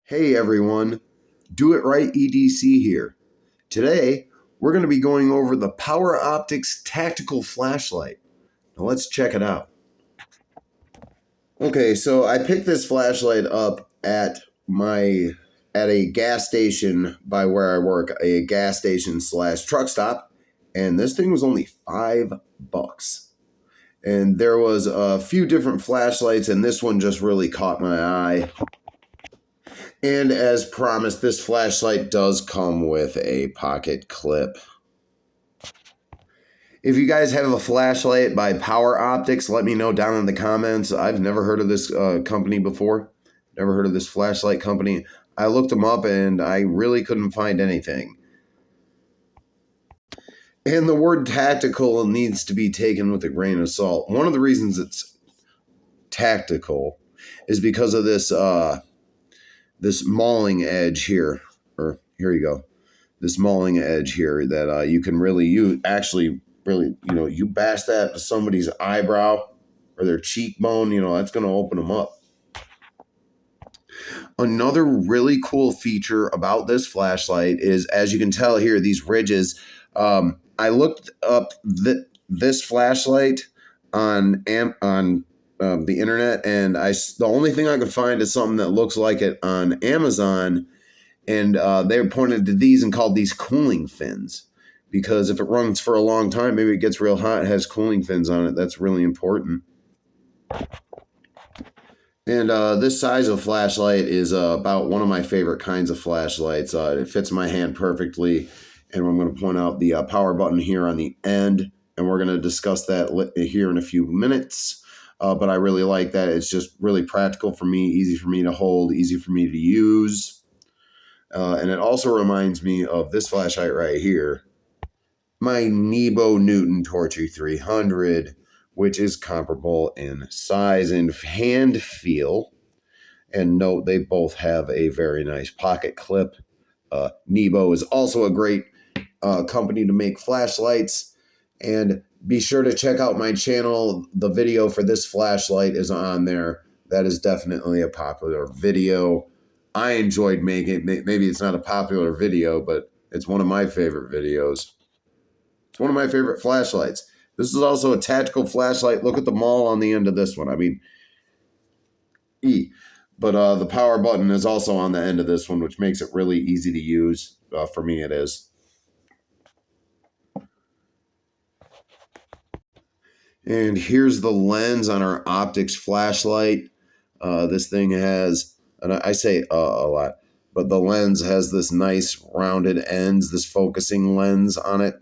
Hey everyone, Do It Right EDC here. Today, we're going to be going over the Power Optics Tactical Flashlight. Now let's check it out. Okay, so I picked this flashlight up at a gas station by where I work, a gas station / truck stop, and this thing was only $5. And there was a few different flashlights, and this one just really caught my eye. And as promised, this flashlight does come with a pocket clip. If you guys have a flashlight by Power Optics, let me know down in the comments. I've never heard of this company before. Never heard of this flashlight company. I looked them up and I really couldn't find anything. And the word tactical needs to be taken with a grain of salt. One of the reasons it's tactical is because of this this mauling edge here, or here you go, this mauling edge here that you can really use. Actually, really, you bash that to somebody's eyebrow or their cheekbone, that's going to open them up. Another really cool feature about this flashlight is, as you can tell here, these ridges. I looked up this flashlight on the internet, and the only thing I could find is something that looks like it on Amazon, and they pointed to these and called these cooling fins, because if it runs for a long time, maybe it gets real hot, it has cooling fins on it. That's really important. And this size of flashlight is about one of my favorite kinds of flashlights. It fits my hand perfectly, and I'm going to point out the power button here on the end, and we're going to discuss that here in a few minutes. But I really like that. It's just really practical for me, easy for me to hold, easy for me to use. And it also reminds me of this flashlight right here, my Nebo Newton Torchy 300, which is comparable in size and hand feel. And note, they both have a very nice pocket clip. Nebo is also a great company to make flashlights. And be sure to check out my channel. The video for this flashlight is on there. That is definitely a popular video. I enjoyed making it. Maybe it's not a popular video, but it's one of my favorite videos. It's one of my favorite flashlights. This is also a tactical flashlight. Look at the maul on the end of this one. I mean, But the power button is also on the end of this one, which makes it really easy to use. For me, it is. And here's the lens on our optics flashlight. This thing has, and I say a lot, but the lens has this nice rounded ends, this focusing lens on it.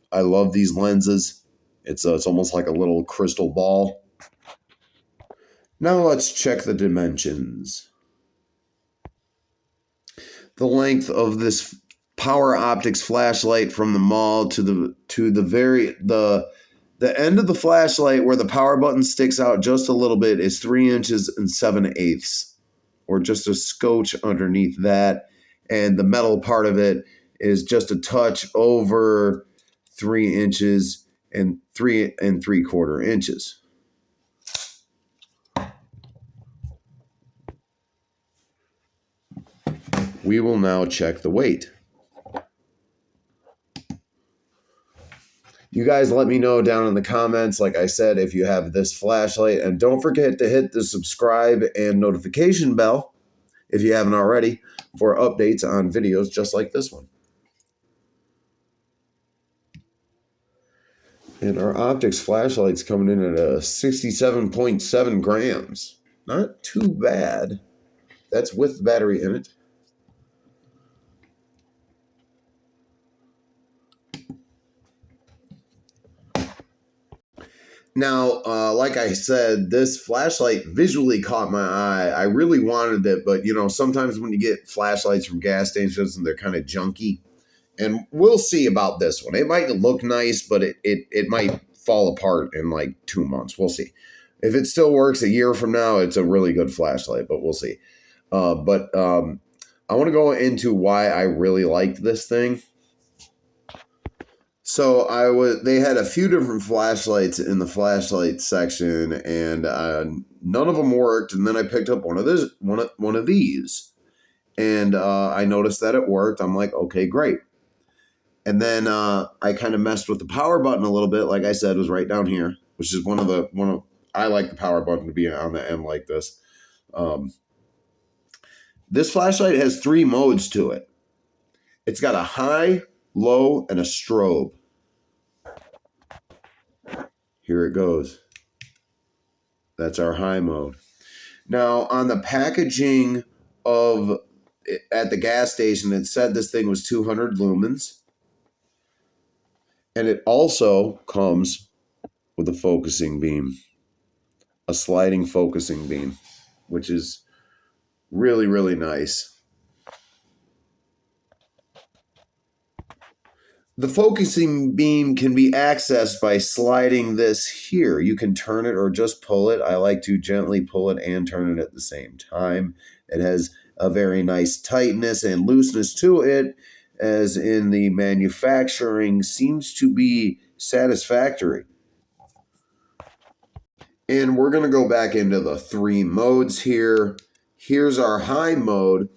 I love these lenses. It's almost like a little crystal ball. Now let's check the dimensions. The length of this Power Optics flashlight from the mall to the end of the flashlight where the power button sticks out just a little bit is 3 inches and 7/8, or just a scotch underneath that. And the metal part of it is just a touch over 3 inches and 3 3/4 inches. We will now check the weight. You guys let me know down in the comments, like I said, if you have this flashlight. And don't forget to hit the subscribe and notification bell, if you haven't already, for updates on videos just like this one. And our optics flashlight's coming in at a 67.7 grams. Not too bad. That's with the battery in it. Now, like I said, this flashlight visually caught my eye. I really wanted it, but, sometimes when you get flashlights from gas stations, they're kind of junky. And we'll see about this one. It might look nice, but it might fall apart in like 2 months. We'll see. If it still works a year from now, it's a really good flashlight, but we'll see. I want to go into why I really liked this thing. So they had a few different flashlights in the flashlight section, and none of them worked. And then I picked up one of these, And I noticed that it worked. I'm like, okay, great. And then I kind of messed with the power button a little bit. Like I said, it was right down here, which is I like the power button to be on the end like this. This flashlight has 3 modes to it. It's got a high, low, and a strobe. Here it goes. That's our high mode. Now, on the packaging at the gas station, it said this thing was 200 lumens. And it also comes with a focusing beam, a sliding focusing beam, which is really, really nice. The focusing beam can be accessed by sliding this here. You can turn it or just pull it. I like to gently pull it and turn it at the same time. It has a very nice tightness and looseness to it, as in the manufacturing seems to be satisfactory. And we're going to go back into the 3 modes here. Here's our high mode.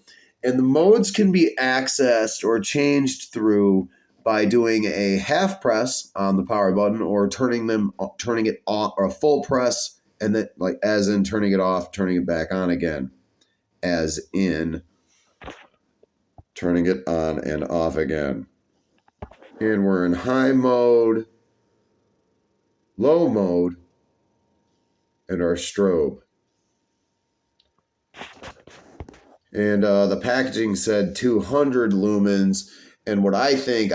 And the modes can be accessed or changed through by doing a half press on the power button or turning it off, or a full press, and then like as in turning it off, turning it back on again, as in turning it on and off again. And we're in high mode, low mode, and our strobe. And the packaging said 200 lumens. And what I think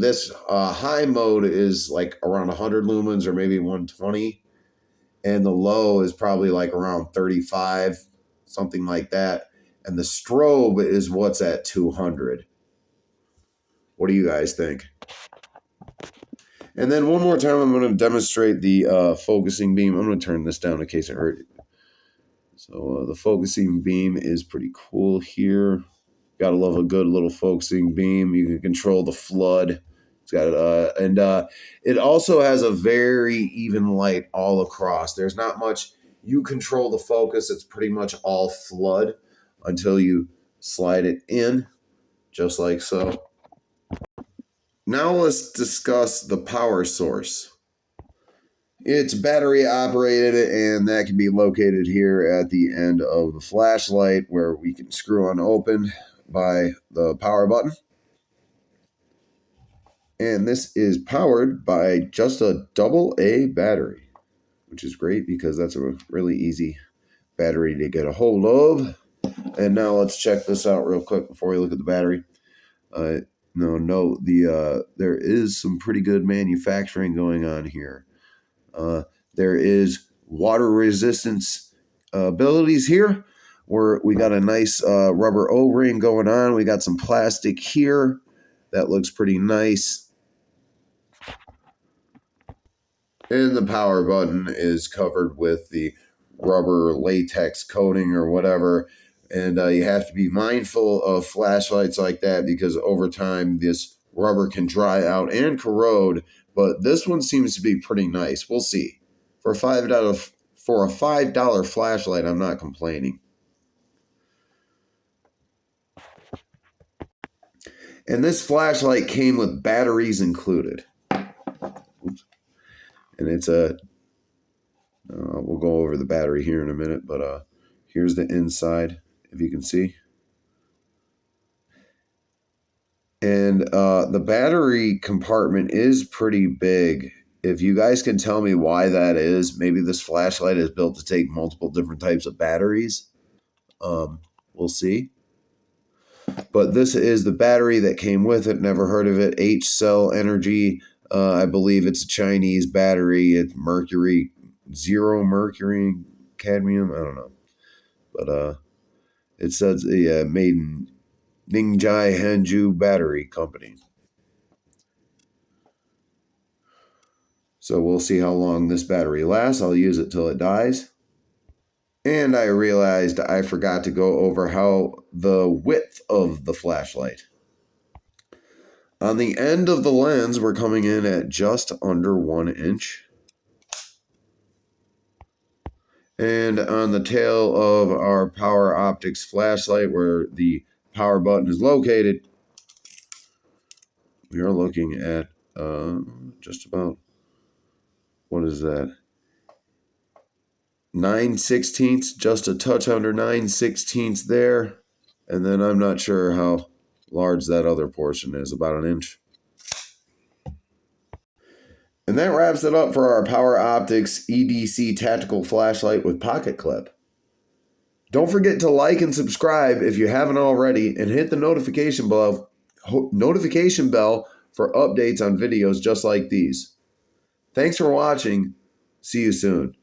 this high mode is like around 100 lumens or maybe 120. And the low is probably like around 35, something like that. And the strobe is what's at 200. What do you guys think? And then one more time, I'm going to demonstrate the focusing beam. I'm going to turn this down in case it hurt. So the focusing beam is pretty cool here. Gotta love a good little focusing beam. You can control the flood. It's got it also has a very even light all across. There's not much. You control the focus. It's pretty much all flood until you slide it in, just like so. Now let's discuss the power source. It's battery operated, and that can be located here at the end of the flashlight, where we can screw on open by the power button. And this is powered by just a AA battery, which is great because that's a really easy battery to get a hold of. And now let's check this out real quick before we look at the battery. There is some pretty good manufacturing going on here. There is water resistance abilities here, where we got a nice rubber O-ring going on. We got some plastic here that looks pretty nice. And the power button is covered with the rubber latex coating or whatever. And you have to be mindful of flashlights like that because over time this rubber can dry out and corrode. But this one seems to be pretty nice. We'll see. For a $5 flashlight, I'm not complaining. And this flashlight came with batteries included. Oops. And it's we'll go over the battery here in a minute, but here's the inside, if you can see. And the battery compartment is pretty big. If you guys can tell me why that is, maybe this flashlight is built to take multiple different types of batteries. We'll see. But this is the battery that came with it. Never heard of it. H-cell energy. I believe it's a Chinese battery. It's mercury, 0 mercury, cadmium. I don't know. But it says made in Ningjai Hanju Battery Company. So we'll see how long this battery lasts. I'll use it till it dies. And I realized I forgot to go over how the width of the flashlight. On the end of the lens, we're coming in at just under 1 inch. And on the tail of our Power Optics flashlight, where the power button is located, we are looking at just about, what is that? 9/16, just a touch under 9/16 there. And then I'm not sure how large that other portion is, about an inch. And that wraps it up for our Power Optics EDC tactical flashlight with pocket clip. Don't forget to like and subscribe if you haven't already, and hit the notification bell for updates on videos just like these. Thanks for watching. See you soon.